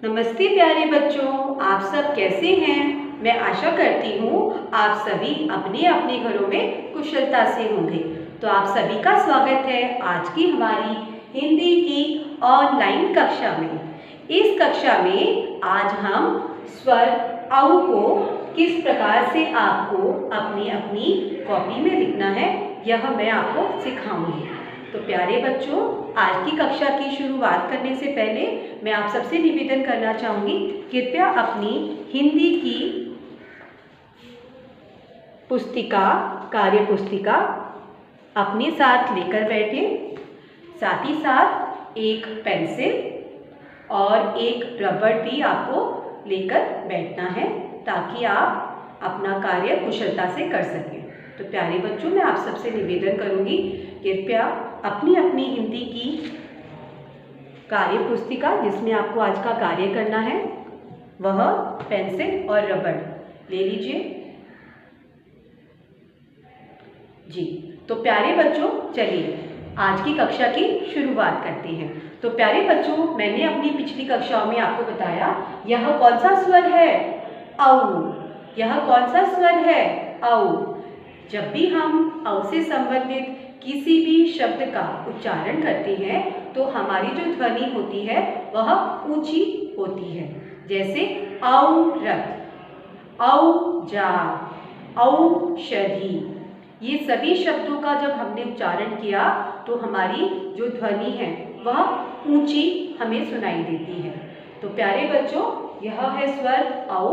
नमस्ते प्यारे बच्चों, आप सब कैसे हैं। मैं आशा करती हूँ आप सभी अपने अपने घरों में कुशलता से होंगे। तो आप सभी का स्वागत है आज की हमारी हिंदी की ऑनलाइन कक्षा में। इस कक्षा में आज हम स्वर औ को किस प्रकार से आपको अपनी अपनी कॉपी में लिखना है यह मैं आपको सिखाऊंगी। तो प्यारे बच्चों, आज की कक्षा की शुरुआत करने से पहले मैं आप सबसे निवेदन करना चाहूँगी, कृपया अपनी हिंदी की पुस्तिका, कार्य पुस्तिका अपने साथ लेकर बैठें। साथ ही साथ एक पेंसिल और एक रबड़ भी आपको लेकर बैठना है ताकि आप अपना कार्य कुशलता से कर सकें। तो प्यारे बच्चों, मैं आप सबसे निवेदन करूँगी, कृपया अपनी अपनी हिंदी की कार्य पुस्तिका जिसमें आपको आज का कार्य करना है वह पेंसिल और रबड़ ले लीजिए जी। तो प्यारे बच्चों, चलिए आज की कक्षा की शुरुआत करते हैं। तो प्यारे बच्चों, मैंने अपनी पिछली कक्षाओं में आपको बताया यह कौन सा स्वर है, औ। यह कौन सा स्वर है, औ। जब भी हम औ से संबंधित किसी भी शब्द का उच्चारण करते हैं तो हमारी जो ध्वनि होती है वह ऊंची होती है। जैसे औरत, औजार, औषधि, ये सभी शब्दों का जब हमने उच्चारण किया तो हमारी जो ध्वनि है वह ऊंची हमें सुनाई देती है। तो प्यारे बच्चों, यह है स्वर औ।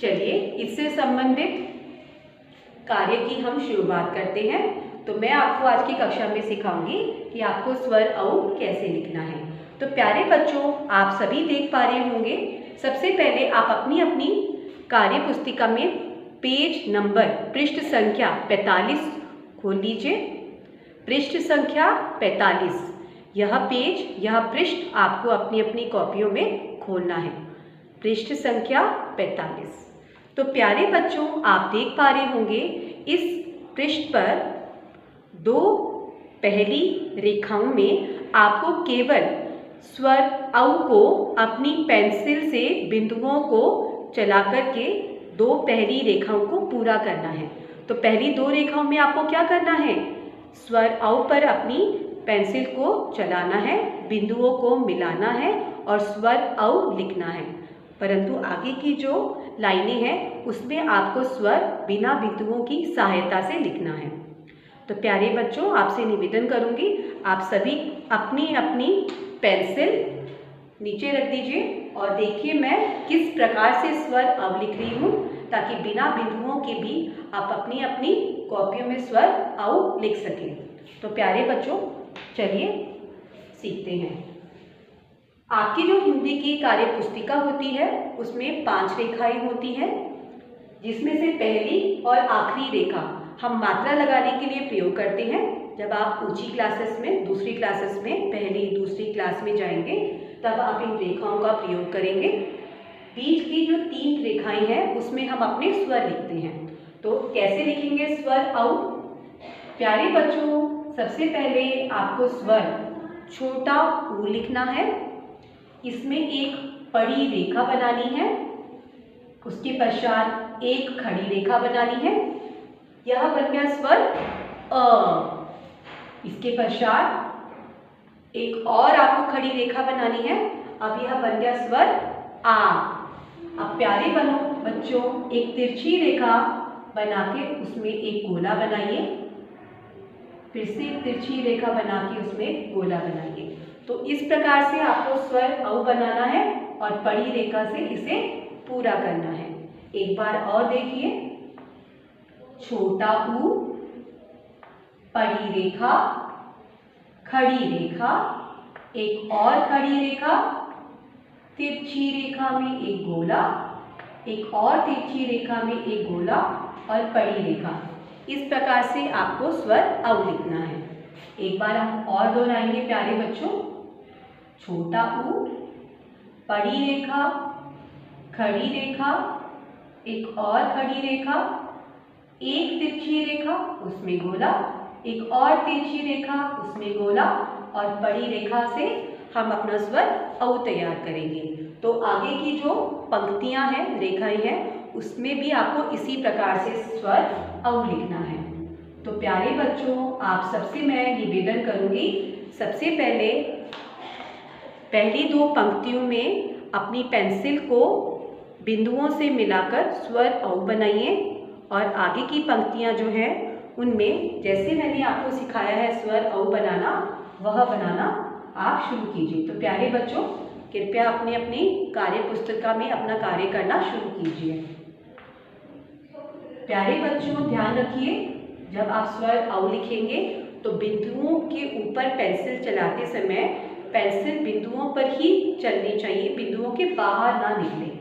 चलिए इससे संबंधित कार्य की हम शुरुआत करते हैं। तो मैं आपको आज की कक्षा में सिखाऊंगी कि आपको स्वर औ कैसे लिखना है। तो प्यारे बच्चों, आप सभी देख पा रहे होंगे, सबसे पहले आप अपनी अपनी कार्य पुस्तिका में पेज नंबर पृष्ठ संख्या 45 खोल लीजिए। पृष्ठ संख्या 45, यह पेज, यह पृष्ठ आपको अपनी अपनी कॉपियों में खोलना है। पृष्ठ संख्या 45। तो प्यारे बच्चों, आप देख पा रहे होंगे इस पृष्ठ पर दो पहली रेखाओं में आपको केवल स्वर औ को अपनी पेंसिल से बिंदुओं को चला करके दो पहली रेखाओं को पूरा करना है। तो पहली दो रेखाओं में आपको क्या करना है, स्वर औ पर अपनी पेंसिल को चलाना है, बिंदुओं को मिलाना है और स्वर औ लिखना है। परंतु आगे की जो लाइनें हैं उसमें आपको स्वर बिना बिंदुओं की सहायता से लिखना है। तो प्यारे बच्चों, आपसे निवेदन करूंगी आप सभी अपनी अपनी पेंसिल नीचे रख दीजिए और देखिए मैं किस प्रकार से स्वर अब लिख रही हूँ ताकि बिना बिंदुओं के भी आप अपनी अपनी कॉपियों में स्वर औ लिख सकें। तो प्यारे बच्चों, चलिए सीखते हैं। आपकी जो हिंदी की कार्य पुस्तिका होती है उसमें 5 रेखाएं होती हैं, जिसमें से पहली और आखिरी रेखा हम मात्रा लगाने के लिए प्रयोग करते हैं। जब आप ऊंची क्लासेस में, दूसरी क्लासेस में, पहली दूसरी क्लास में जाएंगे तब आप इन रेखाओं का प्रयोग करेंगे। बीच की जो 3 रेखाएं हैं उसमें हम अपने स्वर लिखते हैं। तो कैसे लिखेंगे स्वर औ। प्यारे बच्चों, सबसे पहले आपको स्वर छोटा ऊ लिखना है। इसमें एक बड़ी रेखा बनानी है, उसके पश्चात एक खड़ी रेखा बनानी है, यह बन गया स्वर अ। इसके पश्चात एक और आपको खड़ी रेखा बनानी है, अब यह बन गया स्वर आ। अब प्यारे बच्चों, एक तिरछी रेखा बना के उसमें एक गोला बनाइए, फिर से एक तिरछी रेखा बना के उसमें गोला बनाइए। तो इस प्रकार से आपको स्वर औ बनाना है और बड़ी रेखा से इसे पूरा करना है। एक बार और देखिए, छोटा ऊ, बड़ी रेखा, खड़ी रेखा, एक और खड़ी रेखा, तिरछी रेखा में एक गोला, एक और तिरछी रेखा में एक गोला और बड़ी रेखा। इस प्रकार से आपको स्वर औ लिखना है। एक बार हम और दोहराएंगे प्यारे बच्चों, छोटा ऊ, बड़ी रेखा, खड़ी रेखा, एक और खड़ी रेखा, एक तिरछी रेखा उसमें गोला, एक और तिरछी रेखा उसमें गोला और बड़ी रेखा से हम अपना स्वर औ तैयार करेंगे। तो आगे की जो पंक्तियां हैं, रेखाएं हैं, उसमें भी आपको इसी प्रकार से स्वर औ लिखना है। तो प्यारे बच्चों, आप सबसे मैं निवेदन करूंगी, सबसे पहले पहली दो पंक्तियों में अपनी पेंसिल को बिंदुओं से मिलाकर स्वर औ बनाइए और आगे की पंक्तियां जो हैं उनमें जैसे मैंने आपको सिखाया है स्वर औ बनाना, वह बनाना आप शुरू कीजिए। तो प्यारे बच्चों, कृपया अपनी अपनी कार्य पुस्तिका में अपना कार्य करना शुरू कीजिए। प्यारे बच्चों, ध्यान रखिए, जब आप स्वर औ लिखेंगे तो बिंदुओं के ऊपर पेंसिल चलाते समय पेंसिल बिंदुओं पर ही चलनी चाहिए, बिंदुओं के बाहर ना निकले।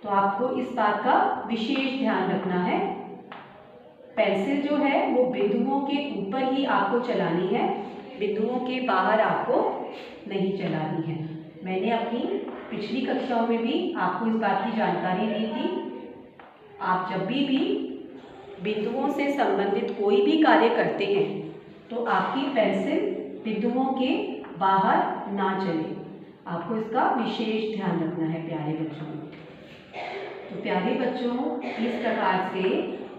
तो आपको इस बात का विशेष ध्यान रखना है। पेंसिल जो है वो बिंदुओं के ऊपर ही आपको चलानी है, बिंदुओं के बाहर आपको नहीं चलानी है। मैंने अपनी पिछली कक्षाओं में भी आपको इस बात की जानकारी दी थी। आप जब भी बिंदुओं से संबंधित कोई भी कार्य करते हैं तो आपकी पेंसिल बिंदुओं के बाहर ना चले। आपको इसका विशेष ध्यान रखना है प्यारे बच्चों। तो प्यारे बच्चों, इस प्रकार से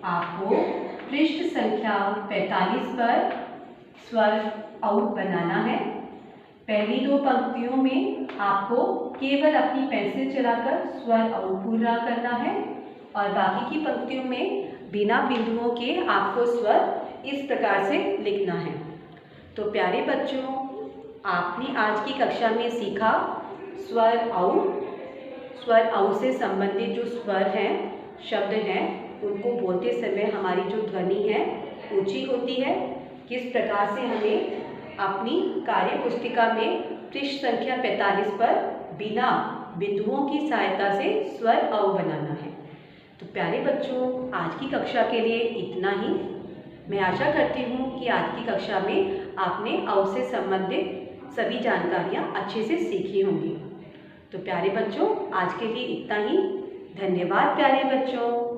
आपको पृष्ठ संख्या 45 पर स्वर औ बनाना है। पहली दो पंक्तियों में आपको केवल अपनी पेंसिल चलाकर स्वर औ पूरा करना है और बाकी की पंक्तियों में बिना बिंदुओं के आपको स्वर इस प्रकार से लिखना है। तो प्यारे बच्चों, आपने आज की कक्षा में सीखा स्वर औ। स्वर औ से संबंधित जो स्वर हैं, शब्द हैं, उनको बोलते समय हमारी जो ध्वनि है ऊंची होती है। किस प्रकार से हमें अपनी कार्य पुस्तिका में पृष्ठ संख्या 45 पर बिना बिंदुओं की सहायता से स्वर औ बनाना है। तो प्यारे बच्चों, आज की कक्षा के लिए इतना ही। मैं आशा करती हूँ कि आज की कक्षा में आपने औ से संबंधित सभी जानकारियाँ अच्छे से सीखी होंगी। तो प्यारे बच्चों, आज के लिए इतना ही। धन्यवाद प्यारे बच्चों।